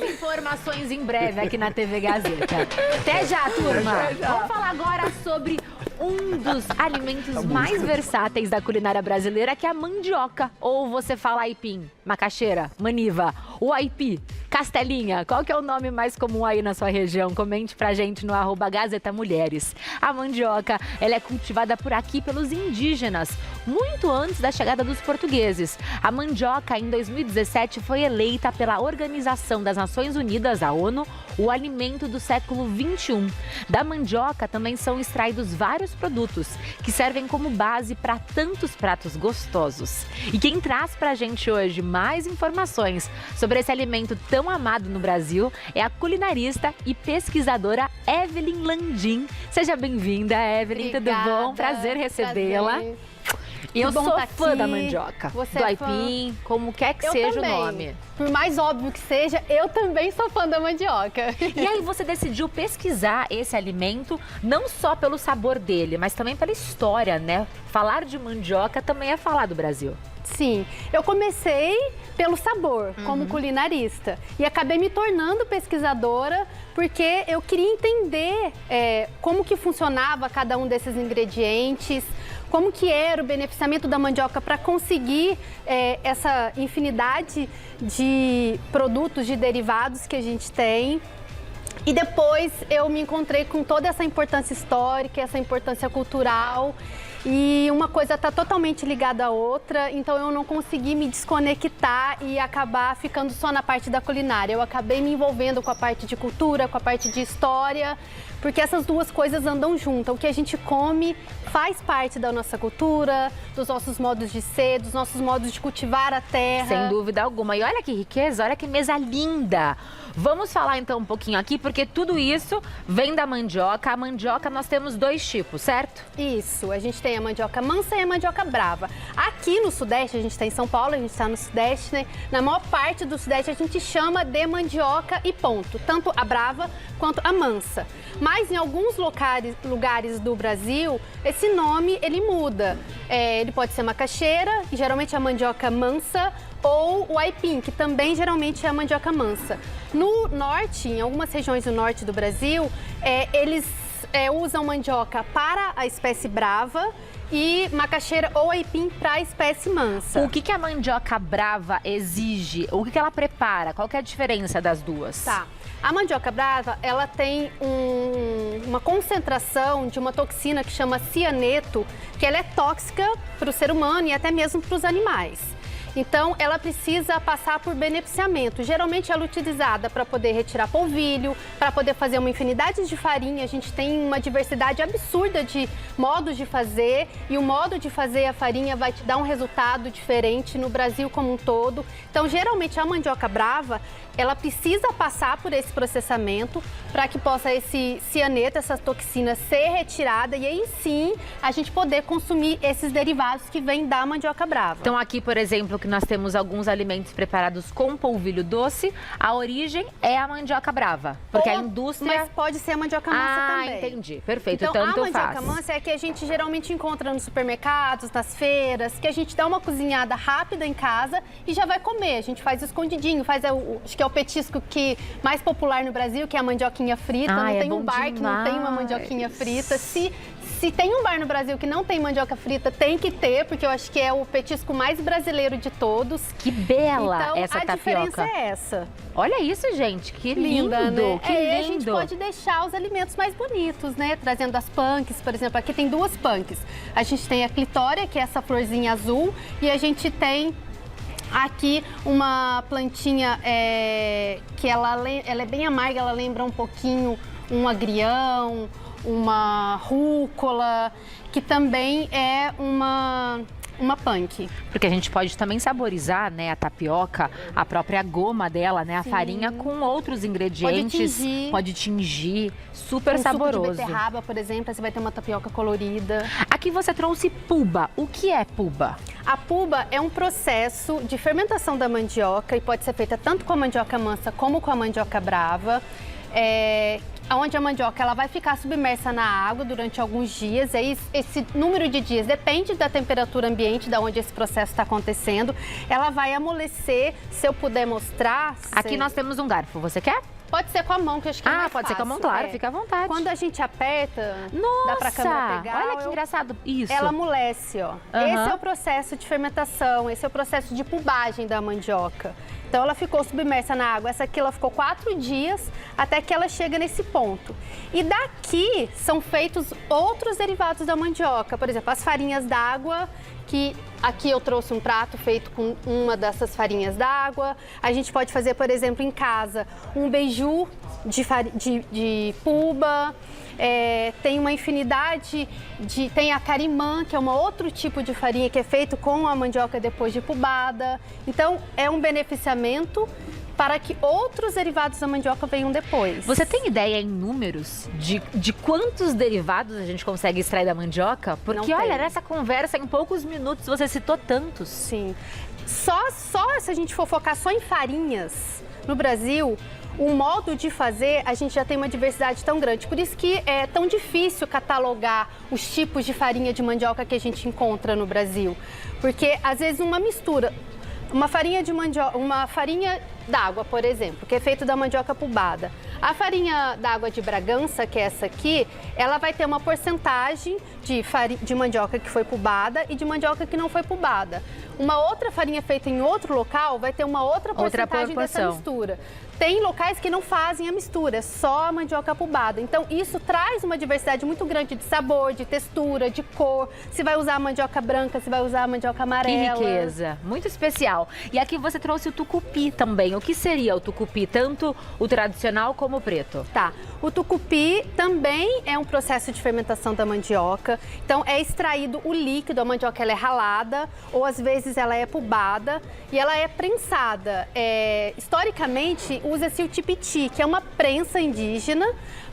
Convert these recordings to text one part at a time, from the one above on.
Mais informações em breve aqui na TV Gazeta. Até já, turma. Vamos falar agora sobre um dos alimentos mais versáteis da culinária brasileira, que é a mandioca. Ou você fala aipim, macaxeira, maniva, o aipi, castelinha. Qual que é o nome mais comum aí na sua região? Comente pra gente no @GazetaMulheres. A mandioca, ela é cultivada por aqui pelos indígenas, muito antes da chegada dos portugueses. A mandioca, em 2017, foi eleita pela Organização das Nações Unidas, a ONU, o alimento do século XXI. Da mandioca também são extraídos vários produtos que servem como base para tantos pratos gostosos. E quem traz pra gente hoje mais informações sobre esse alimento tão amado no Brasil é a culinarista e pesquisadora Evelyn Landim. Seja bem-vinda, Evelyn. Obrigada. Tudo bom? Prazer recebê-la. Eu sou fã da mandioca, Você do é aipim, como quer que Eu seja também. o nome. Por mais óbvio que seja, eu também sou fã da mandioca. E aí você decidiu pesquisar esse alimento, não só pelo sabor dele, mas também pela história, né? Falar de mandioca também é falar do Brasil. Sim, eu comecei pelo sabor, como culinarista. E acabei me tornando pesquisadora porque eu queria entender como que funcionava cada um desses ingredientes, como que era o beneficiamento da mandioca para conseguir essa infinidade de produtos, de derivados que a gente tem. E depois eu me encontrei com toda essa importância histórica, essa importância cultural. E uma coisa está totalmente ligada à outra, então eu não consegui me desconectar e acabar ficando só na parte da culinária. Eu acabei me envolvendo com a parte de cultura, com a parte de história, porque essas duas coisas andam juntas. O que a gente come faz parte da nossa cultura, dos nossos modos de ser, dos nossos modos de cultivar a terra. Sem dúvida alguma. E olha que riqueza, olha que mesa linda. Vamos falar então um pouquinho aqui, porque tudo isso vem da mandioca. A mandioca nós temos dois tipos, certo? Isso, a gente tem a mandioca mansa e a mandioca brava. Aqui no Sudeste, a gente está em São Paulo, a gente está no Sudeste, né? Na maior parte do Sudeste a gente chama de mandioca e ponto. Tanto a brava quanto a mansa. Mas em alguns lugares do Brasil, esse nome ele muda. Ele pode ser macaxeira, e geralmente é a mandioca mansa, ou o aipim, que também geralmente é a mandioca mansa. No norte, em algumas regiões do norte do Brasil, eles usam mandioca para a espécie brava e macaxeira ou aipim para a espécie mansa. O que a mandioca brava exige? O que ela prepara? Qual que é a diferença das duas? Tá. A mandioca brava, ela tem uma concentração de uma toxina que chama cianeto, que ela é tóxica para o ser humano e até mesmo para os animais. Então, ela precisa passar por beneficiamento. Geralmente, ela é utilizada para poder retirar polvilho, para poder fazer uma infinidade de farinha. A gente tem uma diversidade absurda de modos de fazer e o modo de fazer a farinha vai te dar um resultado diferente no Brasil como um todo. Então, geralmente, a mandioca brava, ela precisa passar por esse processamento para que possa esse cianeto, essa toxina ser retirada e aí sim a gente poder consumir esses derivados que vêm da mandioca brava. Então aqui, por exemplo, que nós temos alguns alimentos preparados com polvilho doce, a origem é a mandioca brava, porque a indústria... Mas pode ser a mandioca mansa também. Entendi. Perfeito. Então, Tanto a mandioca faz. mansa é a que a gente geralmente encontra nos supermercados, nas feiras, que a gente dá uma cozinhada rápida em casa e já vai comer. A gente faz escondidinho, acho que é o petisco mais popular no Brasil, que é a mandioquinha frita. Não tem um bar que não tem uma mandioquinha frita. Se tem um bar no Brasil que não tem mandioca frita, tem que ter, porque eu acho que é o petisco mais brasileiro de todos. Que bela então, essa tapioca. A diferença é essa. Olha isso, gente, que Linda, lindo, né? que lindo. A gente pode deixar os alimentos mais bonitos, né? Trazendo as punks, por exemplo, aqui tem duas punks. A gente tem a clitória, que é essa florzinha azul, e a gente tem aqui uma plantinha que ela é bem amarga, ela lembra um pouquinho um agrião, uma rúcula, que também é uma punk. Porque a gente pode também saborizar, né, a tapioca, a própria goma dela, né, a farinha com outros ingredientes. Pode tingir, super saboroso. Suco de beterraba, por exemplo, você vai ter uma tapioca colorida. Aqui você trouxe puba. O que é puba? A puba é um processo de fermentação da mandioca e pode ser feita tanto com a mandioca mansa como com a mandioca brava. onde a mandioca ela vai ficar submersa na água durante alguns dias. Aí esse número de dias depende da temperatura ambiente, da onde esse processo está acontecendo. Ela vai amolecer, se eu puder mostrar. Aqui nós temos um garfo, você quer? Pode ser com a mão, que eu acho que é mais pode ser com a mão, fácil. claro, fica à vontade. Quando a gente aperta, Nossa, dá pra câmera pegar. Olha que engraçado. Isso. Ela amolece, ó. Esse é o processo de fermentação, esse é o processo de pubagem da mandioca. Então ela ficou submersa na água. Essa aqui ela ficou 4 dias até que ela chega nesse ponto. E daqui são feitos outros derivados da mandioca. Por exemplo, as farinhas d'água, que aqui eu trouxe um prato feito com uma dessas farinhas d'água. A gente pode fazer, por exemplo, em casa, um beiju de puba. Tem uma infinidade tem a carimã, que é um outro tipo de farinha que é feito com a mandioca depois de pubada. Então, é um beneficiamento para que outros derivados da mandioca venham depois. Você tem ideia em números de quantos derivados a gente consegue extrair da mandioca? Porque, olha, nessa conversa, em poucos minutos, você citou tantos. Sim. Só se a gente for focar só em farinhas, no Brasil, o modo de fazer, a gente já tem uma diversidade tão grande. Por isso que é tão difícil catalogar os tipos de farinha de mandioca que a gente encontra no Brasil. Porque, às vezes, uma mistura... Uma farinha d'água, por exemplo, que é feita da mandioca pubada. A farinha d'água de Bragança, que é essa aqui, ela vai ter uma porcentagem de mandioca que foi pubada e de mandioca que não foi pubada. Uma outra farinha feita em outro local vai ter uma outra porcentagem dessa mistura. Tem locais que não fazem a mistura, é só a mandioca pubada. Então, isso traz uma diversidade muito grande de sabor, de textura, de cor. Se vai usar a mandioca branca, se vai usar a mandioca amarela. Que riqueza, muito especial. E aqui você trouxe o tucupi também. O que seria o tucupi, tanto o tradicional como o preto? Tá, o tucupi também é um processo de fermentação da mandioca. Então, é extraído o líquido, a mandioca ela é ralada, ou às vezes ela é pubada e ela é prensada. Historicamente, usa-se o tipiti, que é uma prensa indígena,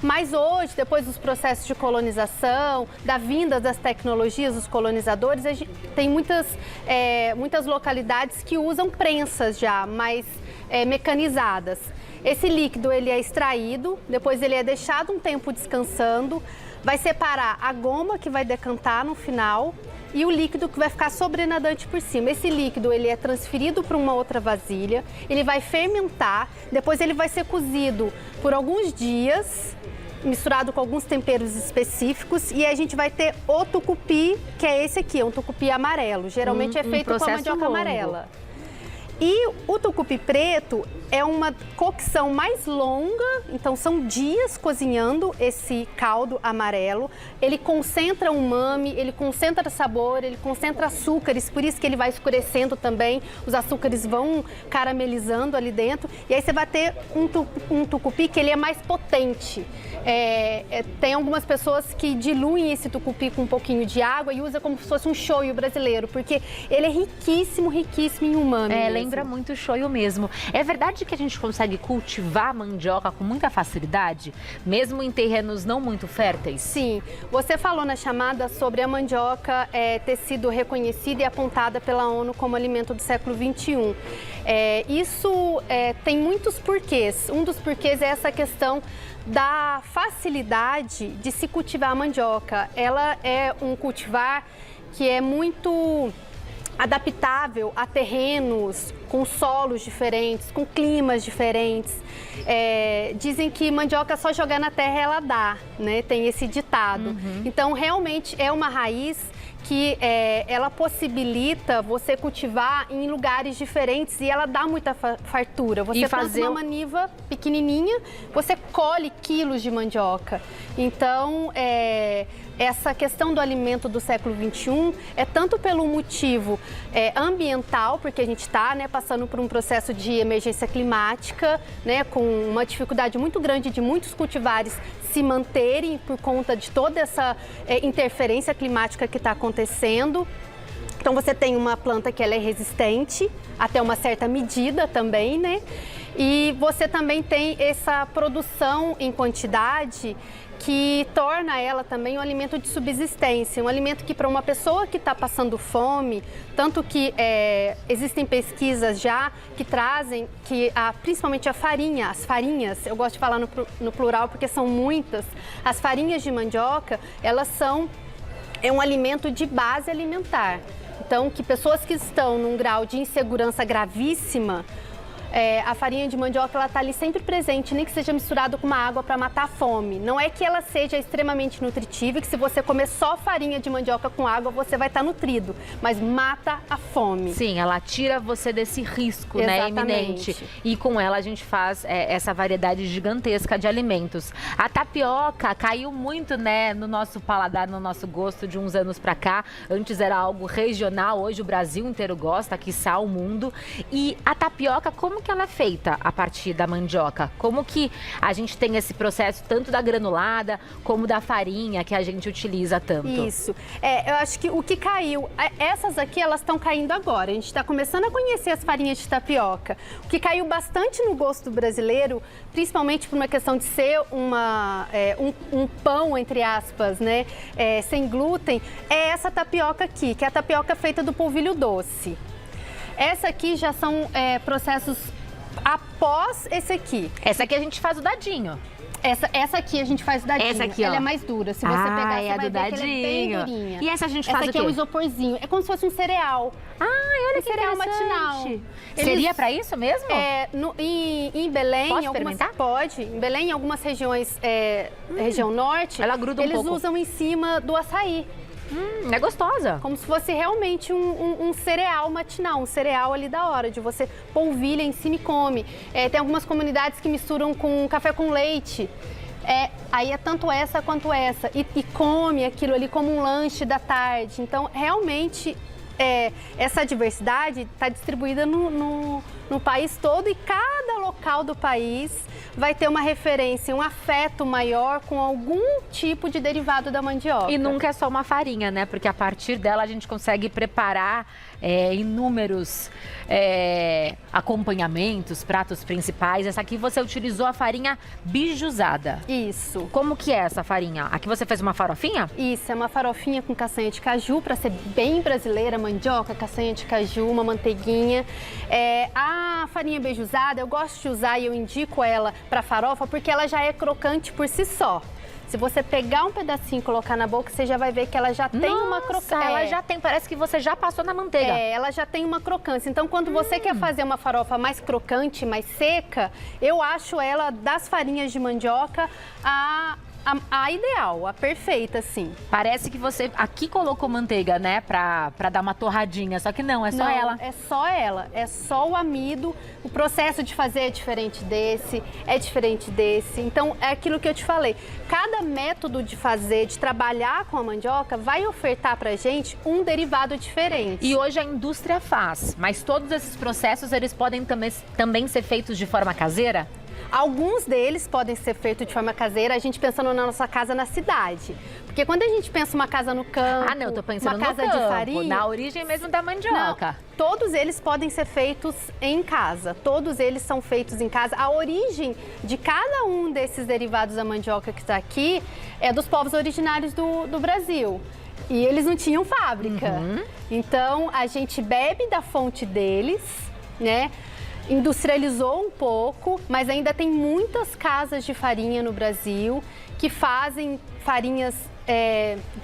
mas hoje, depois dos processos de colonização, da vinda das tecnologias dos colonizadores, tem muitas localidades que usam prensas já, mais mecanizadas. Esse líquido ele é extraído, depois ele é deixado um tempo descansando, vai separar a goma que vai decantar no final e o líquido que vai ficar sobrenadante por cima. Esse líquido ele é transferido para uma outra vasilha, ele vai fermentar, depois ele vai ser cozido por alguns dias, misturado com alguns temperos específicos, e a gente vai ter o tucupi, que é esse aqui, é um tucupi amarelo. Geralmente é feito com a mandioca amarela. E o tucupi preto é uma cocção mais longa, então são dias cozinhando esse caldo amarelo. Ele concentra umami, ele concentra sabor, ele concentra açúcares, por isso que ele vai escurecendo também. Os açúcares vão caramelizando ali dentro. E aí você vai ter um tucupi que ele é mais potente. Tem algumas pessoas que diluem esse tucupi com um pouquinho de água e usam como se fosse um shoyu brasileiro, porque ele é riquíssimo, riquíssimo em umami. Lembra muito o shoyu mesmo. É verdade que a gente consegue cultivar mandioca com muita facilidade, mesmo em terrenos não muito férteis? Sim. Você falou na chamada sobre a mandioca ter sido reconhecida e apontada pela ONU como alimento do século XXI. Isso tem muitos porquês. Um dos porquês é essa questão da facilidade de se cultivar a mandioca. Ela é um cultivar que é muito adaptável a terrenos com solos diferentes, com climas diferentes. Dizem que mandioca só jogar na terra ela dá, né? Tem esse ditado. Então, realmente é uma raiz que ela possibilita você cultivar em lugares diferentes e ela dá muita fartura. Você faz uma maniva pequenininha, você colhe quilos de mandioca. Então, essa questão do alimento do século XXI é tanto pelo motivo ambiental, porque a gente está passando por um processo de emergência climática, com uma dificuldade muito grande de muitos cultivares se manterem por conta de toda essa interferência climática que está acontecendo. Então você tem uma planta que ela é resistente até uma certa medida também, né? E você também tem essa produção em quantidade que torna ela também um alimento de subsistência, um alimento que para uma pessoa que está passando fome, tanto que existem pesquisas já que trazem que principalmente as farinhas, eu gosto de falar no plural porque são muitas, as farinhas de mandioca, elas são um alimento de base alimentar. Então, que pessoas que estão num grau de insegurança gravíssima, a farinha de mandioca, ela está ali sempre presente, nem que seja misturado com uma água para matar a fome. Não é que ela seja extremamente nutritiva e que se você comer só farinha de mandioca com água, você vai estar nutrido, mas mata a fome. Sim, ela tira você desse risco, né, iminente. E com ela a gente faz essa variedade gigantesca de alimentos. A tapioca caiu muito, né, no nosso paladar, no nosso gosto de uns anos para cá. Antes era algo regional, hoje o Brasil inteiro gosta, quiçá o mundo. E a tapioca, como que ela é feita a partir da mandioca? Como que a gente tem esse processo tanto da granulada como da farinha que a gente utiliza tanto? Isso. Eu acho que o que caiu, essas aqui elas estão caindo agora. A gente está começando a conhecer as farinhas de tapioca. O que caiu bastante no gosto brasileiro, principalmente por uma questão de ser um pão, entre aspas, né, sem glúten, é essa tapioca aqui, que é a tapioca feita do polvilho doce. Essa aqui já são processos após esse aqui. Essa aqui a gente faz o dadinho. Essa aqui a gente faz o dadinho. Essa aqui, ó. Ela é mais dura. Se você pegar, você vai ver dadinho. que ela é bem durinha. E essa a gente faz o quê? Essa aqui é um isoporzinho. É como se fosse um cereal. Olha que cereal matinal. matinal. Seria pra isso mesmo? Em Belém, Pode experimentar? Pode. Em Belém, em algumas regiões, região norte, ela gruda um pouco. Eles usam em cima do açaí. É gostosa. Como se fosse realmente um cereal matinal, um cereal ali da hora, de você polvilha em cima e come. Tem algumas comunidades que misturam com café com leite. Aí é tanto essa quanto essa. E come aquilo ali como um lanche da tarde. Então, realmente, essa diversidade está distribuída no país todo e cada local do país vai ter uma referência, um afeto maior com algum tipo de derivado da mandioca. E nunca é só uma farinha, né? Porque a partir dela a gente consegue preparar inúmeros acompanhamentos, pratos principais. Essa aqui você utilizou a farinha bijuzada. Isso. Como que é essa farinha? Aqui você fez uma farofinha? Isso, é uma farofinha com castanha de caju, para ser bem brasileira, mandioca, castanha de caju, uma manteiguinha. A farinha beijuzada, eu gosto de usar e eu indico ela para farofa porque ela já é crocante por si só. Se você pegar um pedacinho e colocar na boca, você já vai ver que ela já tem uma crocância. Ela já tem, parece que você já passou na manteiga. Ela já tem uma crocância. Então, quando você quer fazer uma farofa mais crocante, mais seca, eu acho ela, das farinhas de mandioca, a ideal, a perfeita, sim. Parece que você aqui colocou manteiga, né? Pra dar uma torradinha, só que não, é só ela. É só ela, é só o amido. O processo de fazer é diferente desse, é diferente desse. Então, é aquilo que eu te falei. Cada método de fazer, de trabalhar com a mandioca, vai ofertar pra gente um derivado diferente. E hoje a indústria faz, mas todos esses processos, eles podem também ser feitos de forma caseira? Alguns deles podem ser feitos de forma caseira, a gente pensando na nossa casa na cidade. Porque quando a gente pensa uma casa no campo, não, eu tô pensando uma casa no campo, de farinha, na origem mesmo da mandioca. Não, todos eles podem ser feitos em casa, todos eles são feitos em casa. A origem de cada um desses derivados da mandioca que está aqui é dos povos originários do Brasil. E eles não tinham fábrica. Então, a gente bebe da fonte deles, né? Industrializou um pouco, mas ainda tem muitas casas de farinha no Brasil que fazem farinhas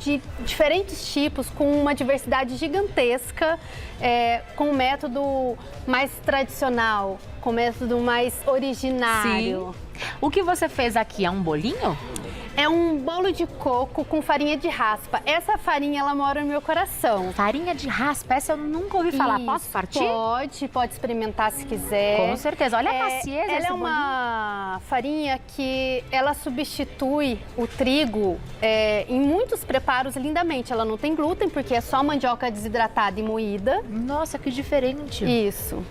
de diferentes tipos, com uma diversidade gigantesca, com um método mais tradicional, com um método mais originário. Sim. O que você fez aqui é um bolinho? É um bolo de coco com farinha de raspa. Essa farinha, ela mora no meu coração. Farinha de raspa? Essa eu nunca ouvi falar. Isso, posso partir? Pode experimentar se quiser. Com certeza. Olha a macieza ela desse é uma farinha que ela substitui o trigo em muitos preparos lindamente. Ela não tem glúten, porque é só mandioca desidratada e moída. Nossa, que diferente. Isso.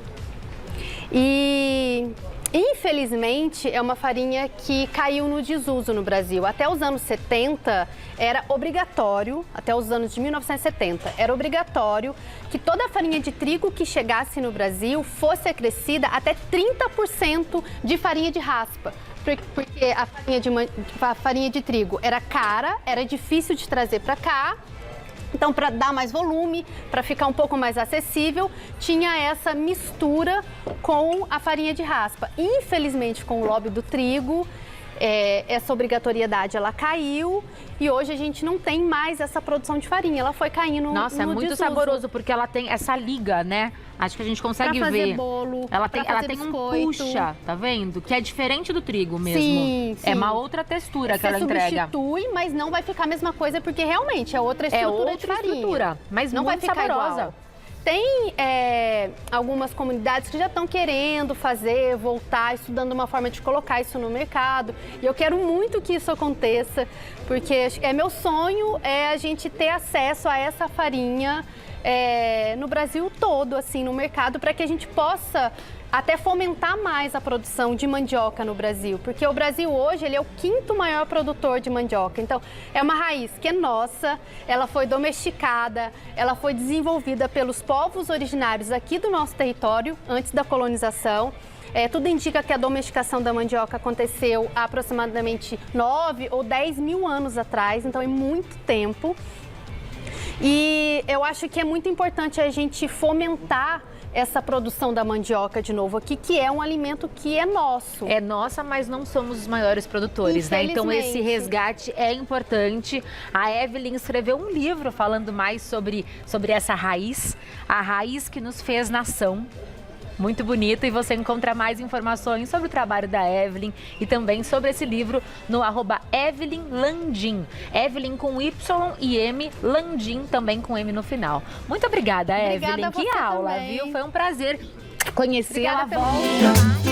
E infelizmente, é uma farinha que caiu no desuso no Brasil. Até os anos 70, era obrigatório, até os anos de 1970, era obrigatório que toda a farinha de trigo que chegasse no Brasil fosse acrescida até 30% de farinha de raspa. porque a farinha de trigo era cara, era difícil de trazer para cá. Então, para dar mais volume, para ficar um pouco mais acessível, tinha essa mistura com a farinha de raspa. Infelizmente, com o lobby do trigo, essa obrigatoriedade ela caiu e hoje a gente não tem mais essa produção de farinha. Ela foi caindo Nossa, no é muito desuso. saboroso porque ela tem essa liga, né? Acho que a gente consegue pra fazer ver. Bolo, ela tem biscoito. Um puxa, tá vendo? Que é diferente do trigo mesmo. Sim, sim. É uma outra textura que ela Você entrega. substitui, mas não vai ficar a mesma coisa porque realmente é outra estrutura de farinha. Estrutura, mas não muito vai ficar saborosa. Igual. Tem algumas comunidades que já estão querendo fazer, voltar, estudando uma forma de colocar isso no mercado. E eu quero muito que isso aconteça, porque meu sonho é a gente ter acesso a essa farinha no Brasil todo, assim, no mercado, para que a gente possa até fomentar mais a produção de mandioca no Brasil, porque o Brasil hoje ele é o 5º maior produtor de mandioca. Então, é uma raiz que é nossa, ela foi domesticada, ela foi desenvolvida pelos povos originários aqui do nosso território, antes da colonização. Tudo indica que a domesticação da mandioca aconteceu há aproximadamente 9 ou 10 mil anos atrás, então é muito tempo. E eu acho que é muito importante a gente fomentar essa produção da mandioca de novo aqui, que é um alimento que é nosso. É nossa, mas não somos os maiores produtores, né? Então esse resgate é importante. A Evelyn escreveu um livro falando mais sobre essa raiz, a raiz que nos fez nação. Muito bonito, e você encontra mais informações sobre o trabalho da Evelyn e também sobre esse livro no @Evelyn Landim. Evelyn com Y e M, Landim também com M no final. Muito obrigada, Evelyn. Que aula, também. viu? Foi um prazer conhecer. Obrigada Ela volta.